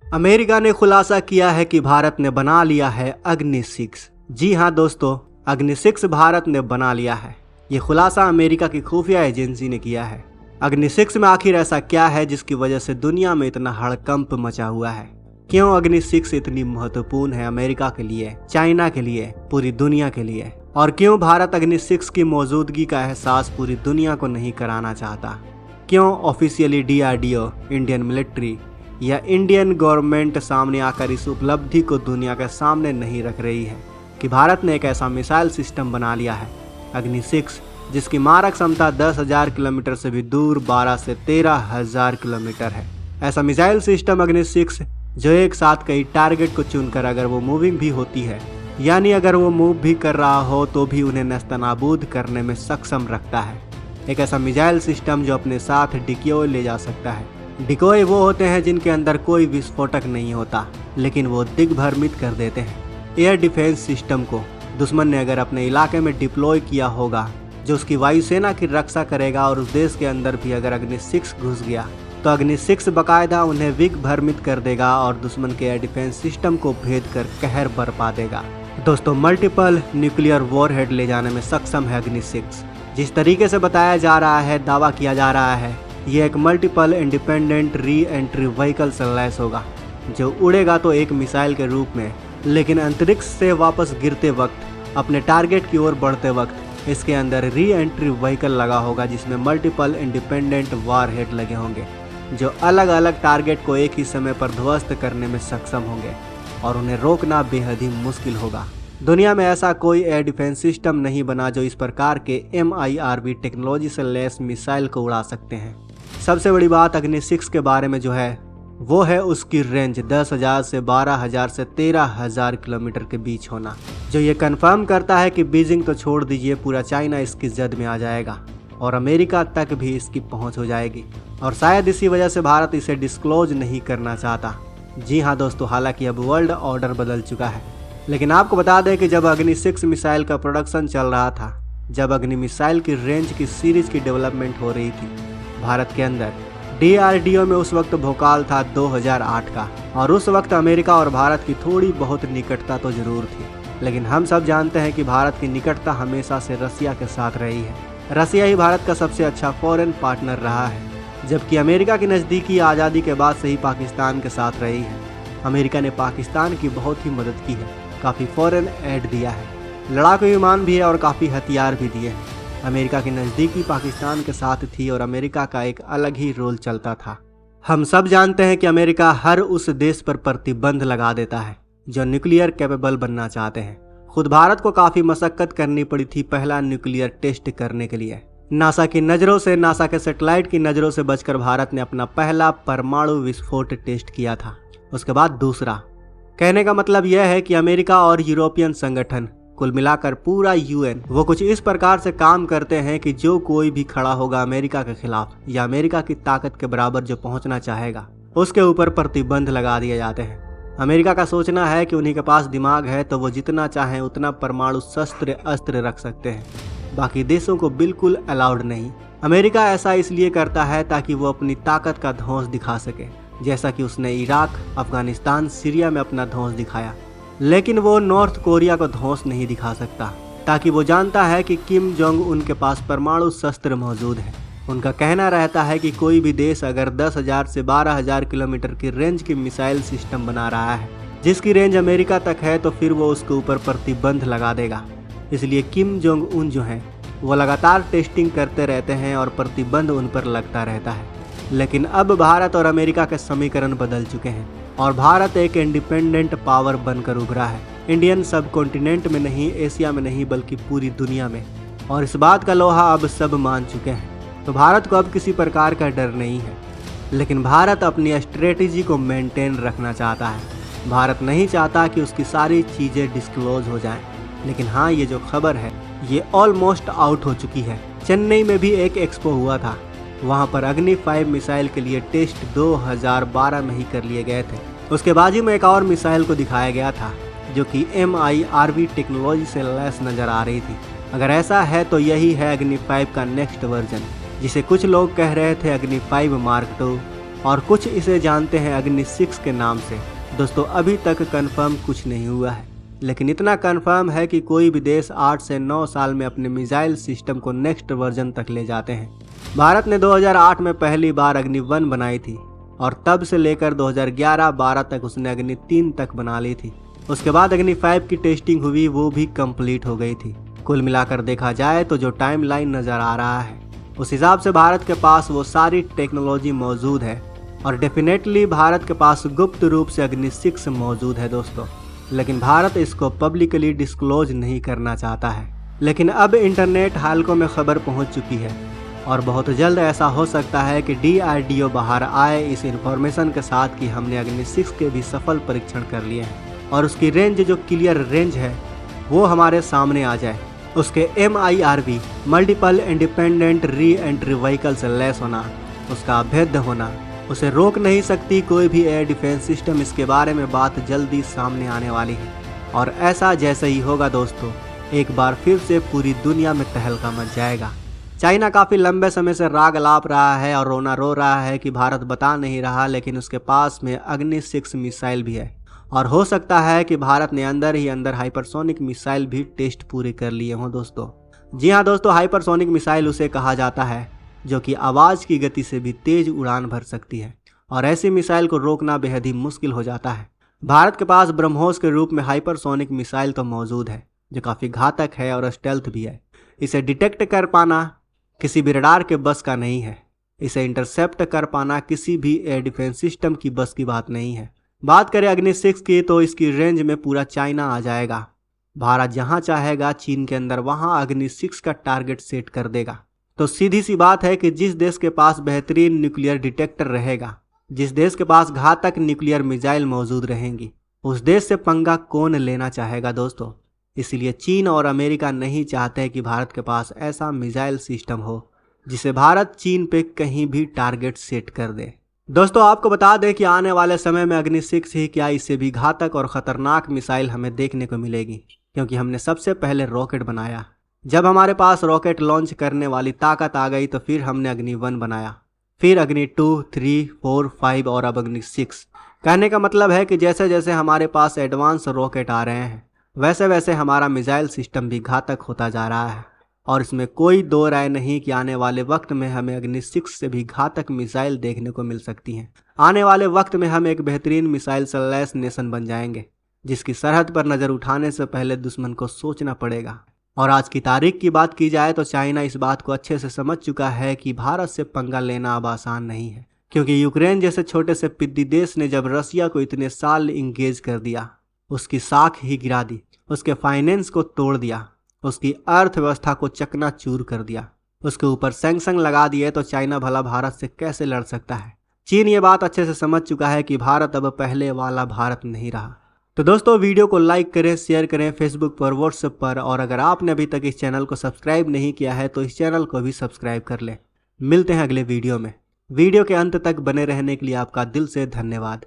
America ने खुलासा किया है कि भारत ने बना लिया है अग्नि 6। जी हाँ दोस्तों, अग्नि 6 भारत ने बना लिया है। ये खुलासा अमेरिका की खुफिया एजेंसी ने किया है। अग्नि 6 में आखिर ऐसा क्या है जिसकी वजह से दुनिया में इतना हड़कंप मचा हुआ है? क्यों अग्नि 6 इतनी महत्वपूर्ण है अमेरिका के लिए, चाइना के लिए, पूरी दुनिया के लिए? और क्यों भारत अग्नि 6 की मौजूदगी का एहसास पूरी दुनिया को नहीं कराना चाहता? क्यों ऑफिशियली DRDO, इंडियन मिलिट्री या इंडियन गवर्नमेंट सामने आकर इस उपलब्धि को दुनिया के सामने नहीं रख रही है कि भारत ने एक ऐसा मिसाइल सिस्टम बना लिया है अग्नि 6, जिसकी मारक क्षमता 10,000 किलोमीटर से भी दूर 12 से 13,000 किलोमीटर है। ऐसा मिसाइल सिस्टम अग्नि 6 जो एक साथ कई टारगेट को चुनकर अगर वो मूविंग भी होती है, यानी अगर वो मूव भी कर रहा हो तो भी उन्हें नस्तनाबूद करने में सक्षम रखता है। एक ऐसा मिसाइल सिस्टम जो अपने साथ डिकोय ले जा सकता है। डिकोय वो होते हैं जिनके अंदर कोई विस्फोटक नहीं होता, लेकिन वो दिग्भ्रमित कर देते हैं। एयर डिफेंस सिस्टम को दुश्मन ने अगर अपने इलाके में डिप्लॉय किया होगा, जो उसकी वायुसेना की रक्षा करेगा, और उस देश के अंदर भी अगर अग्नि 6 घुस गया तो अग्नि 6 बाकायदा उन्हें दिग्भ्रमित कर देगा और दुश्मन के एयर डिफेंस सिस्टम को भेद कर कहर बरपा देगा। दोस्तों, मल्टीपल न्यूक्लियर वॉरहेड ले जाने में सक्षम है अग्नि 6। जिस तरीके से बताया जा रहा है, दावा किया जा रहा है, ये एक multiple independent re entry vehicle से लैस होगा, जो उड़ेगा तो एक मिसाइल के रूप में, लेकिन अंतरिक्ष से वापस गिरते वक्त, अपने टारगेट की ओर बढ़ते वक्त इसके अंदर री एंट्री व्हीकल लगा होगा, जिसमें मल्टीपल इंडिपेंडेंट वॉरहेड लगे होंगे, जो अलग अलग टारगेट को एक ही समय पर ध्वस्त करने में सक्षम होंगे और उन्हें रोकना बेहद ही मुश्किल होगा। दुनिया में ऐसा कोई एयर डिफेंस सिस्टम नहीं बना जो इस प्रकार के MIRV टेक्नोलॉजी से लैस मिसाइल को उड़ा सकते हैं। सबसे बड़ी बात अग्नि 6 के बारे में जो है वो है उसकी रेंज 10,000 से 12,000 से 13,000 किलोमीटर के बीच होना, जो ये कंफर्म करता है कि बीजिंग तो छोड़ दीजिए, पूरा चाइना इसकी जद में आ जाएगा और अमेरिका तक भी इसकी पहुंच हो जाएगी। और शायद इसी वजह से भारत इसे डिस्क्लोज नहीं करना चाहता। जी हाँ दोस्तों, हालांकि अब वर्ल्ड ऑर्डर बदल चुका है, लेकिन आपको बता दें कि जब अग्नि 6 मिसाइल का प्रोडक्शन चल रहा था, जब अग्नि मिसाइल की रेंज की सीरीज की डेवलपमेंट हो रही थी भारत के अंदर, DRDO में उस वक्त भोकाल था 2008 का, और उस वक्त अमेरिका और भारत की थोड़ी बहुत निकटता तो जरूर थी, लेकिन हम सब जानते हैं कि भारत की निकटता हमेशा से रसिया के साथ रही है। रसिया ही भारत का सबसे अच्छा फॉरेन पार्टनर रहा है, जबकि अमेरिका की नज़दीकी आज़ादी के बाद से ही पाकिस्तान के साथ रही है। अमेरिका ने पाकिस्तान की बहुत ही मदद की है, काफ़ी फॉरेन एड दिया है, लड़ाकू विमान भी है और काफ़ी हथियार भी दिए हैं। अमेरिका की नज़दीकी पाकिस्तान के साथ थी और अमेरिका का एक अलग ही रोल चलता था। हम सब जानते हैं कि अमेरिका हर उस देश पर प्रतिबंध लगा देता है जो न्यूक्लियर कैपेबल बनना चाहते हैं। खुद भारत को काफ़ी मशक्कत करनी पड़ी थी पहला न्यूक्लियर टेस्ट करने के लिए। नासा की नज़रों से, नासा के सैटेलाइट की नज़रों से बचकर भारत ने अपना पहला परमाणु विस्फोट टेस्ट किया था, उसके बाद दूसरा। कहने का मतलब यह है कि अमेरिका और यूरोपियन संगठन, कुल मिलाकर पूरा UN, वो कुछ इस प्रकार से काम करते हैं कि जो कोई भी खड़ा होगा अमेरिका के खिलाफ या अमेरिका की ताकत के बराबर जो पहुंचना चाहेगा, उसके ऊपर प्रतिबंध लगा दिए जाते हैं। अमेरिका का सोचना है कि उन्हीं के पास दिमाग है तो वो जितना चाहें उतना परमाणु शस्त्र अस्त्र रख सकते हैं, बाकी देशों को बिल्कुल अलाउड नहीं। अमेरिका ऐसा इसलिए करता है ताकि वो अपनी ताकत का धौंस दिखा सके, जैसा कि उसने इराक, अफगानिस्तान, सीरिया में अपना धौंस दिखाया। लेकिन वो नॉर्थ कोरिया को धौंस नहीं दिखा सकता, ताकि वो जानता है कि किम जोंग उनके पास परमाणु शस्त्र मौजूद है। उनका कहना रहता है कि कोई भी देश अगर 10,000 से 12,000 किलोमीटर की रेंज की मिसाइल सिस्टम बना रहा है, जिसकी रेंज अमेरिका तक है, तो फिर वो उसके ऊपर प्रतिबंध लगा देगा। इसलिए किम जोंग उन जो हैं वो लगातार टेस्टिंग करते रहते हैं और प्रतिबंध उन पर लगता रहता है। लेकिन अब भारत और अमेरिका के समीकरण बदल चुके हैं और भारत एक इंडिपेंडेंट पावर बनकर उभरा है। इंडियन सब कॉन्टिनेंट में नहीं, एशिया में नहीं, बल्कि पूरी दुनिया में। और इस बात का लोहा अब सब मान चुके हैं, तो भारत को अब किसी प्रकार का डर नहीं है। लेकिन भारत अपनी स्ट्रेटेजी को मेंटेन रखना चाहता है। भारत नहीं चाहता कि उसकी सारी चीज़ें डिस्क्लोज हो जाएं। लेकिन हाँ, ये जो खबर है ये ऑलमोस्ट आउट हो चुकी है। चेन्नई में भी एक एक्सपो हुआ था, वहाँ पर अग्नि 5 मिसाइल के लिए टेस्ट 2012 में ही कर लिए गए थे। उसके बाजू में एक और मिसाइल को दिखाया गया था जो कि MIRV टेक्नोलॉजी से लैस नज़र आ रही थी। अगर ऐसा है तो यही है अग्नि 5 का नेक्स्ट वर्जन, जिसे कुछ लोग कह रहे थे अग्नि 5 मार्क 2 और कुछ इसे जानते हैं अग्नि 6 के नाम से। दोस्तों अभी तक कंफर्म कुछ नहीं हुआ है, लेकिन इतना कंफर्म है कि कोई भी देश 8 से 9 साल में अपने मिसाइल सिस्टम को नेक्स्ट वर्जन तक ले जाते हैं। भारत ने 2008 में पहली बार अग्नि 1 बनाई थी और तब से लेकर 2011-12 तक उसने अग्नि 3 तक बना ली थी। उसके बाद अग्नि 5 की टेस्टिंग हुई, वो भी कंप्लीट हो गई थी। कुल मिलाकर देखा जाए तो जो टाइमलाइन नज़र आ रहा है उस हिसाब से भारत के पास वो सारी टेक्नोलॉजी मौजूद है और डेफिनेटली भारत के पास गुप्त रूप से अग्नि 6 मौजूद है दोस्तों, लेकिन भारत इसको पब्लिकली डिस्क्लोज नहीं करना चाहता है। लेकिन अब इंटरनेट हालकों में खबर पहुंच चुकी है और बहुत जल्द ऐसा हो सकता है कि DRDO बाहर आए इस इंफॉर्मेशन के साथ कि हमने अग्नि 6 के भी सफल परीक्षण कर लिए हैं और उसकी रेंज जो क्लियर रेंज है वो हमारे सामने आ जाए। उसके MIRV multiple independent re entry vehicle से लैस होना, उसका अभेद्य होना, उसे रोक नहीं सकती कोई भी एयर डिफेंस सिस्टम, इसके बारे में बात जल्दी सामने आने वाली है। और ऐसा जैसे ही होगा दोस्तों, एक बार फिर से पूरी दुनिया में तहलका मच जाएगा। चाइना काफ़ी लंबे समय से राग अलाप रहा है और रोना रो रहा है कि भारत बता नहीं रहा, लेकिन उसके पास में अग्नि 6 मिसाइल भी है और हो सकता है कि भारत ने अंदर ही अंदर हाइपरसोनिक मिसाइल भी टेस्ट पूरे कर लिए हों दोस्तों। जी हाँ दोस्तों, हाइपरसोनिक मिसाइल उसे कहा जाता है जो कि आवाज़ की गति से भी तेज उड़ान भर सकती है और ऐसी मिसाइल को रोकना बेहद ही मुश्किल हो जाता है। भारत के पास ब्रह्मोस के रूप में हाइपरसोनिक मिसाइल तो मौजूद है जो काफ़ी घातक है और स्टेल्थ भी है। इसे डिटेक्ट कर पाना किसी भी रडार के बस का नहीं है, इसे इंटरसेप्ट कर पाना किसी भी एयर डिफेंस सिस्टम की बस की बात नहीं है। बात करें अग्नि 6 की तो इसकी रेंज में पूरा चाइना आ जाएगा। भारत जहां चाहेगा चीन के अंदर वहां अग्नि 6 का टारगेट सेट कर देगा। तो सीधी सी बात है कि जिस देश के पास बेहतरीन न्यूक्लियर डिटेक्टर रहेगा, जिस देश के पास घातक न्यूक्लियर मिसाइल मौजूद रहेंगी, उस देश से पंगा कौन लेना चाहेगा दोस्तों। इसलिए चीन और अमेरिका नहीं चाहते कि भारत के पास ऐसा मिसाइल सिस्टम हो जिसे भारत चीन पे कहीं भी टारगेट सेट कर दे। दोस्तों आपको बता दें कि आने वाले समय में अग्नि 6 ही क्या, इससे भी घातक और ख़तरनाक मिसाइल हमें देखने को मिलेगी, क्योंकि हमने सबसे पहले रॉकेट बनाया। जब हमारे पास रॉकेट लॉन्च करने वाली ताकत आ गई तो फिर हमने अग्नि 1 बनाया, फिर अग्नि 2, 3, 4, 5 और अब अग्नि 6। कहने का मतलब है कि जैसे जैसे हमारे पास एडवांस रॉकेट आ रहे हैं वैसे वैसे हमारा मिसाइल सिस्टम भी घातक होता जा रहा है और इसमें कोई दो राय नहीं कि आने वाले वक्त में हमें अग्नि 6 से भी घातक मिसाइल देखने को मिल सकती हैं। आने वाले वक्त में हम एक बेहतरीन मिसाइल से लैस नेशन बन जाएंगे जिसकी सरहद पर नज़र उठाने से पहले दुश्मन को सोचना पड़ेगा। और आज की तारीख की बात की जाए तो चाइना इस बात को अच्छे से समझ चुका है कि भारत से पंगा लेना अब आसान नहीं है, क्योंकि यूक्रेन जैसे छोटे से पिद्दी देश ने जब रसिया को इतने साल इंगेज कर दिया, उसकी साख ही गिरा दी, उसके फाइनेंस को तोड़ दिया, उसकी अर्थव्यवस्था को चकनाचूर कर दिया, उसके ऊपर सैंक्शन लगा दिए, तो चाइना भला भारत से कैसे लड़ सकता है। चीन ये बात अच्छे से समझ चुका है कि भारत अब पहले वाला भारत नहीं रहा। तो दोस्तों वीडियो को लाइक करें, शेयर करें फेसबुक पर, व्हाट्सएप पर, और अगर आपने अभी तक इस चैनल को सब्सक्राइब नहीं किया है तो इस चैनल को भी सब्सक्राइब कर लें। मिलते हैं अगले वीडियो में। वीडियो के अंत तक बने रहने के लिए आपका दिल से धन्यवाद।